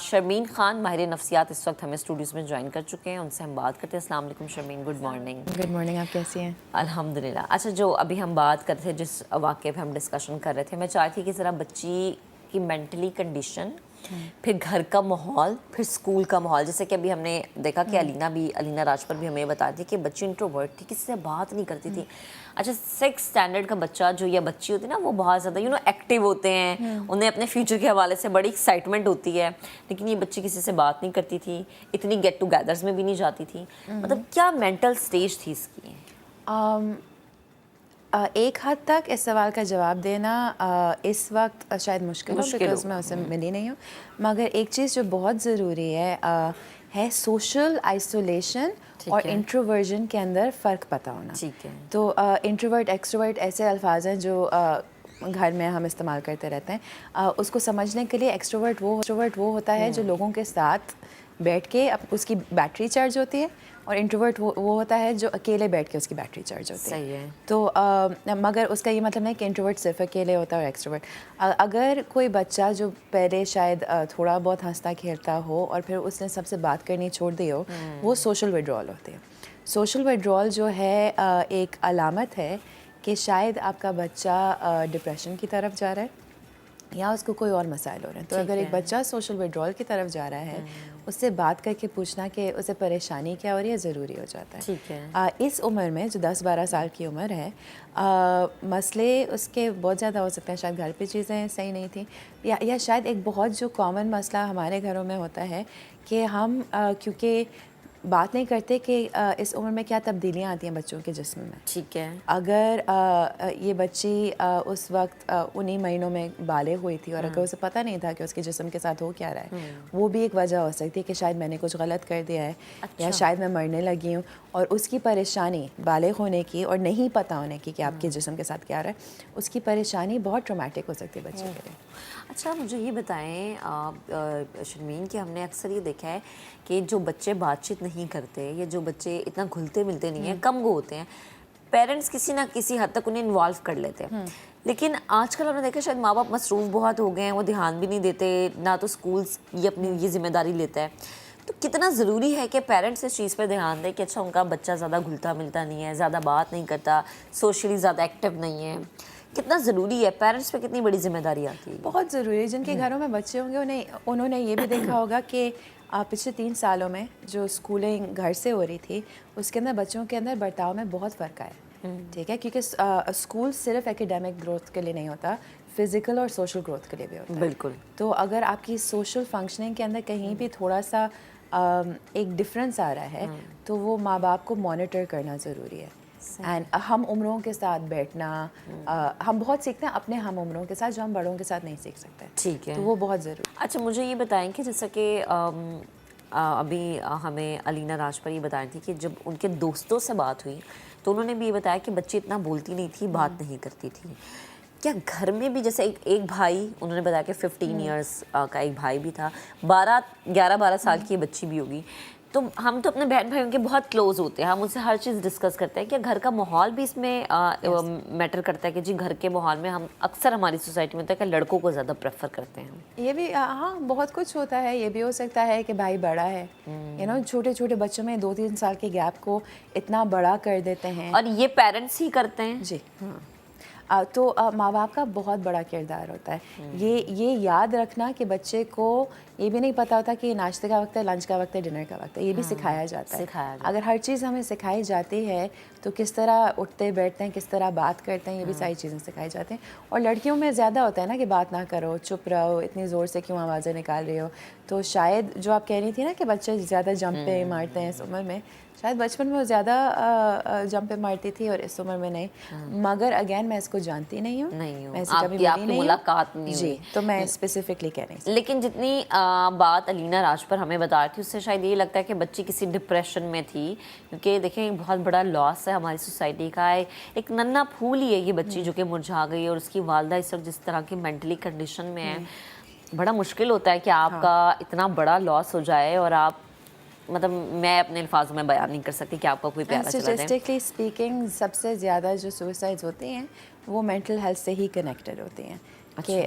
شرمین خان ماہر نفسیات اس وقت ہمیں اسٹوڈیوز میں جوائن کر چکے ہیں، ان سے ہم بات کرتے ہیں. السلام علیکم Sharmeen, good morning. Good morning, آپ کیسی ہیں؟ الحمدللہ. اچھا، جو ابھی ہم بات کرتے تھے، جس واقعے پہ ہم ڈسکشن کر رہے تھے، میں چاہتی کہ ذرا بچی کی مینٹلی کنڈیشن، پھر گھر کا ماحول، پھر اسکول کا ماحول. جیسے کہ ابھی ہم نے دیکھا کہ علینا راجپر بھی ہمیں بتا دی کہ بچی انٹروورٹ تھی، کسی سے بات نہیں کرتی تھی. اچھا، 6th اسٹینڈرڈ کا بچہ جو یا بچی ہوتی ہے نا، وہ بہت زیادہ ایکٹیو ہوتے ہیں، انہیں اپنے فیوچر کے حوالے سے بڑی ایکسائٹمنٹ ہوتی ہے. لیکن یہ بچی کسی سے بات نہیں کرتی تھی، اتنی گیٹ ٹوگیدرز میں بھی نہیں جاتی تھی. مطلب کیا مینٹل اسٹیج تھی اس کی؟ ایک حد تک اس سوال کا جواب دینا اس وقت شاید مشکل ہو، بیکاز میں اسے ملی نہیں ہوں. مگر ایک چیز جو بہت ضروری ہے سوشل آئسولیشن اور انٹروورژن کے اندر فرق پتہ ہونا. ٹھیک ہے. تو انٹروورٹ ایکسٹروورٹ ایسے الفاظ ہیں جو گھر میں ہم استعمال کرتے رہتے ہیں. اس کو سمجھنے کے لیے ایکسٹروورٹ وہ ہوتا ہے جو لوگوں کے ساتھ بیٹھ کے اس کی بیٹری چارج ہوتی ہے، اور انٹروورٹ وہ ہوتا ہے جو اکیلے بیٹھ کے اس کی بیٹری چارج ہوتی ہے. صحیح ہے. تو مگر اس کا یہ مطلب نہیں کہ انٹروورٹ صرف اکیلے ہوتا ہے اور ایکسٹروورٹ. اگر کوئی بچہ جو پہلے شاید تھوڑا بہت ہنستا کھیلتا ہو اور پھر اس نے سب سے بات کرنی چھوڑ دی ہو، وہ سوشل وڈرول ہوتے ہیں. سوشل وڈرول جو ہے ایک علامت ہے کہ شاید آپ کا بچہ ڈپریشن کی طرف جا رہا ہے یا اس کو کوئی اور مسائل ہو رہے ہیں. تو اگر ایک بچہ سوشل وڈرول کی طرف جا رہا ہے، اس سے بات کر کے پوچھنا کہ اسے پریشانی کیا ہو رہی ہے ضروری ہو جاتا ہے. ٹھیک ہے. اس عمر میں جو 10-12 سال کی عمر ہے، مسئلے اس کے بہت زیادہ ہو سکتے ہیں. شاید گھر پہ چیزیں صحیح نہیں تھیں، یا شاید ایک بہت جو کامن مسئلہ ہمارے گھروں میں ہوتا ہے کہ ہم کیونکہ بات نہیں کرتے کہ اس عمر میں کیا تبدیلیاں آتی ہیں بچوں کے جسم میں. ٹھیک ہے. اگر یہ بچی اس وقت انہی مہینوں میں بالغ ہوئی تھی اور اگر اسے پتہ نہیں تھا کہ اس کے جسم کے ساتھ ہو کیا رہا ہے، وہ بھی ایک وجہ ہو سکتی ہے کہ شاید میں نے کچھ غلط کر دیا ہے، یا شاید میں مرنے لگی ہوں. اور اس کی پریشانی بالغ ہونے کی اور نہیں پتہ ہونے کی کہ آپ کے جسم کے ساتھ کیا رہا ہے، اس کی پریشانی بہت ٹرامیٹک ہو سکتی ہے بچے کے لیے. اچھا، مجھے یہ بتائیں شرمین کہ ہم نے اکثر یہ دیکھا ہے کہ جو بچے بات چیت نہیں کرتے یا جو بچے اتنا گھلتے ملتے نہیں ہیں، کم گو ہوتے ہیں، پیرنٹس کسی نہ کسی حد تک انہیں انوالو کر لیتے ہیں. لیکن آج کل ہم نے دیکھا شاید ماں باپ مصروف بہت ہو گئے ہیں، وہ دھیان بھی نہیں دیتے، نہ تو اسکولس یہ اپنی یہ ذمہ داری لیتا ہے. تو کتنا ضروری ہے کہ پیرنٹس اس چیز پہ دھیان دیں کہ اچھا ان کا بچہ زیادہ گھلتا ملتا نہیں ہے، زیادہ بات نہیں کرتا، سوشلی زیادہ ایکٹیو نہیں ہے. کتنا ضروری ہے؟ پیرنٹس پہ کتنی بڑی ذمہ داری آتی ہے؟ بہت ضروری ہے. جن کے گھروں میں بچے ہوں گے انہوں نے یہ بھی دیکھا ہوگا کہ پچھلے 3 سالوں میں جو اسکولنگ گھر سے ہو رہی تھی، اس کے اندر بچوں کے اندر برتاؤ میں بہت فرق آیا. ٹھیک ہے، کیونکہ اسکول صرف ایکیڈیمک گروتھ کے لیے نہیں ہوتا، فزیکل اور سوشل گروتھ کے لیے بھی ہوتا ہے. بالکل. تو اگر آپ کی سوشل فنکشننگ کے اندر کہیں بھی تھوڑا سا ایک ڈفرینس آ رہا ہے، تو وہ ماں باپ کو مانیٹر کرنا ضروری ہے. اینڈ ہم عمروں کے ساتھ بیٹھنا، ہم بہت سیکھتے ہیں اپنے ہم عمروں کے ساتھ جو ہم بڑوں کے ساتھ نہیں سیکھ سکتے. ٹھیک ہے. تو وہ بہت ضروری. اچھا، مجھے یہ بتائیں کہ جیسا کہ ابھی ہمیں علینا راجپر یہ بتائی تھی کہ جب ان کے دوستوں سے بات ہوئی تو انہوں نے بھی یہ بتایا کہ بچی اتنا بولتی نہیں تھی، بات نہیں کرتی تھی. کیا گھر میں بھی جیسے ایک بھائی، انہوں نے بتایا کہ 15 ایئرس کا ایک بھائی بھی تھا، 11-12 سال کی بچی بھی ہوگی. تو ہم تو اپنے بہن بھائیوں کے بہت کلوز ہوتے ہیں، ہم ان سے ہر چیز ڈسکس کرتے ہیں. کیا گھر کا ماحول بھی اس میں میٹر کرتا ہے کہ جی گھر کے ماحول میں ہم اکثر ہماری سوسائٹی میں ہوتا ہے کہ لڑکوں کو زیادہ پریفر کرتے ہیں؟ یہ بھی ہاں بہت کچھ ہوتا ہے. یہ بھی ہو سکتا ہے کہ بھائی بڑا ہے، چھوٹے چھوٹے بچوں میں 2-3 سال کے گیپ کو اتنا بڑا کر دیتے ہیں، اور یہ پیرنٹس ہی کرتے ہیں. جی ہاں. تو ماں باپ کا بہت بڑا کردار ہوتا ہے. یہ یاد رکھنا کہ بچے کو یہ بھی نہیں پتہ ہوتا کہ ناشتے کا وقت ہے، لنچ کا وقت ہے، ڈنر کا وقت ہے. یہ بھی سکھایا جاتا ہے. اگر ہر چیز ہمیں سکھائی جاتی ہے تو کس طرح اٹھتے بیٹھتے ہیں، کس طرح بات کرتے ہیں، یہ بھی ساری چیزیں سکھائی جاتی ہیں. اور لڑکیوں میں زیادہ ہوتا ہے نا کہ بات نہ کرو، چپ رہو، اتنی زور سے کیوں آوازیں نکال رہی ہو. تو شاید جو آپ کہہ رہی تھی نا کہ بچے زیادہ جمپ پہ مارتے ہیں اس عمر میں، شاید بچپن میں وہ زیادہ جمپ پہ مارتی تھی اور اس عمر میں نہیں. مگر اگین میں اس کو جانتی نہیں ہوں، میں اسے کبھی ملی نہیں، ملاقات نہیں ہوئی. جی تو میں اسپیسیفکلی کہہ رہی ہوں. لیکن جتنی بات علینا راجپر ہمیں بتا رہی تھی اس سے شاید یہ لگتا ہے کہ بچی کسی ڈپریشن میں تھی، کیونکہ دیکھیں بہت بڑا لاس ہے ہماری سوسائٹی کا. ایک ننھا پھول ہی ہے یہ بچی جو کہ مرجھا گئی، اور اس کی والدہ اس وقت جس طرح کی مینٹلی کنڈیشن میں ہے، بڑا مشکل ہوتا ہے کہ آپ کا اتنا بڑا لاس ہو جائے اور آپ، مطلب میں اپنے الفاظ میں بیان نہیں کر سکتی کہ آپ کا کوئی پیارا چلا جائے. اسٹیٹسٹکلی اسپیکنگ سب سے زیادہ جو سوسائڈز ہوتی ہیں وہ مینٹل ہیلتھ سے ہی کنیکٹڈ ہوتی ہیں، کہ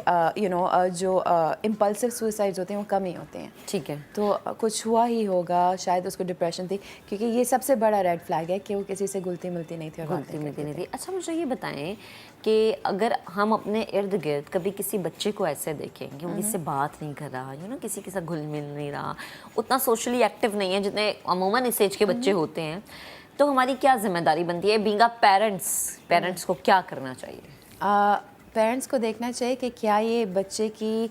جو امپلسو سوئسائڈز ہوتے ہیں وہ کم ہی ہوتے ہیں. ٹھیک ہے. تو کچھ ہوا ہی ہوگا, شاید اس کو ڈپریشن تھی, کیونکہ یہ سب سے بڑا ریڈ فلیگ ہے کہ وہ کسی سے گھلتی ملتی نہیں تھی. گھلتی ملتی نہیں تھی. اچھا مجھے یہ بتائیں کہ اگر ہم اپنے ارد گرد کبھی کسی بچے کو ایسے دیکھیں کہ وہ کسی سے بات نہیں کر رہا, کسی کے ساتھ گھل مل نہیں رہا, اتنا سوشلی ایکٹیو نہیں ہے جتنے عموماً اس ایج کے بچے ہوتے ہیں, تو ہماری کیا ذمہ داری بنتی ہے بینگ اے پیرنٹس کو کیا کرنا چاہیے؟ پیرنٹس کو دیکھنا چاہیے کہ کیا یہ بچے کی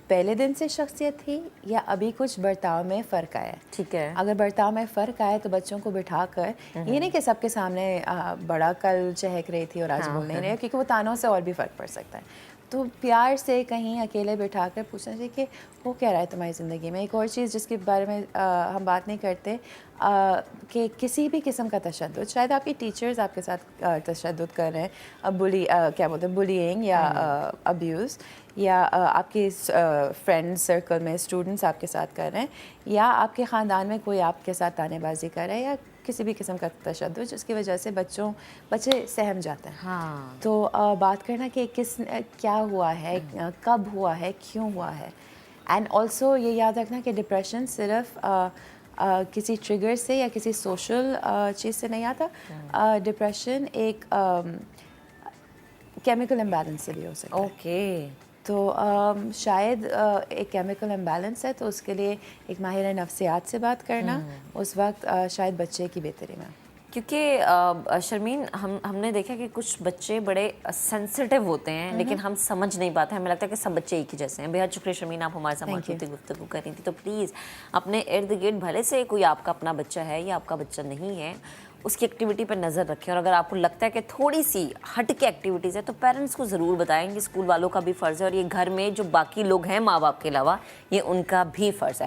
پہلے دن سے شخصیت تھی یا ابھی کچھ برتاؤ میں فرق آیا ہے. ٹھیک ہے. اگر برتاؤ میں فرق آئے تو بچوں کو بٹھا کر, یہ نہیں کہ سب کے سامنے بڑا کل چہک رہی تھی اور آج بول نہیں رہے, کیونکہ وہ تانوں سے اور بھی فرق پڑ سکتا ہے. تو پیار سے کہیں اکیلے بٹھا کر پوچھنا چاہیے کہ وہ کیا رہا ہے تمہاری زندگی میں. ایک اور چیز جس کے بارے میں ہم بات نہیں کرتے, کہ کسی بھی قسم کا تشدد, شاید آپ کی ٹیچرز آپ کے ساتھ تشدد کر رہے ہیں, کیا بولتے ہیں بلینگ یا ابیوز, یا آپ کے فرینڈ سرکل میں اسٹوڈنٹس آپ کے ساتھ کر رہے ہیں, یا آپ کے خاندان میں کوئی آپ کے ساتھ تانے بازی کر رہا ہے, یا کسی بھی قسم کا تشدد جس کی وجہ سے بچے سہم جاتے ہیں. ہاں. تو بات کرنا کہ کیا ہوا ہے, کب ہوا ہے, کیوں ہوا ہے. اینڈ آلسو یہ یاد رکھنا کہ ڈپریشن صرف کسی ٹریگر سے یا کسی سوشل چیز سے نہیں آتا. ڈپریشن ایک کیمیکل امبیلنس سے بھی ہو سکتا ہے. اوکے. تو شاید ایک کیمیکل امبیلنس ہے, تو اس کے لیے ایک ماہر نفسیات سے بات کرنا اس وقت شاید بچے کی بہتری میں. کیونکہ شرمین ہم نے دیکھا کہ کچھ بچے بڑے سینسٹیو ہوتے ہیں لیکن ہم سمجھ نہیں پاتے, ہمیں لگتا ہے کہ سب بچے ایک ہی جیسے ہیں. بہت شکریہ شرمین, آپ ہمارے ساتھ موجود تھے, گفتگو کر رہی تھی. تو پلیز اپنے ارد گرد بھلے سے کوئی آپ کا اپنا بچہ ہے یا آپ کا بچہ نہیں ہے, اس کی ایکٹیویٹی پر نظر رکھیں, اور اگر آپ کو لگتا ہے کہ تھوڑی سی ہٹ کے ایکٹیویٹیز ہے تو پیرنٹس کو ضرور بتائیں کہ اسکول والوں کا بھی فرض ہے, اور یہ گھر میں جو باقی لوگ ہیں ماں باپ کے علاوہ یہ ان کا بھی فرض ہے.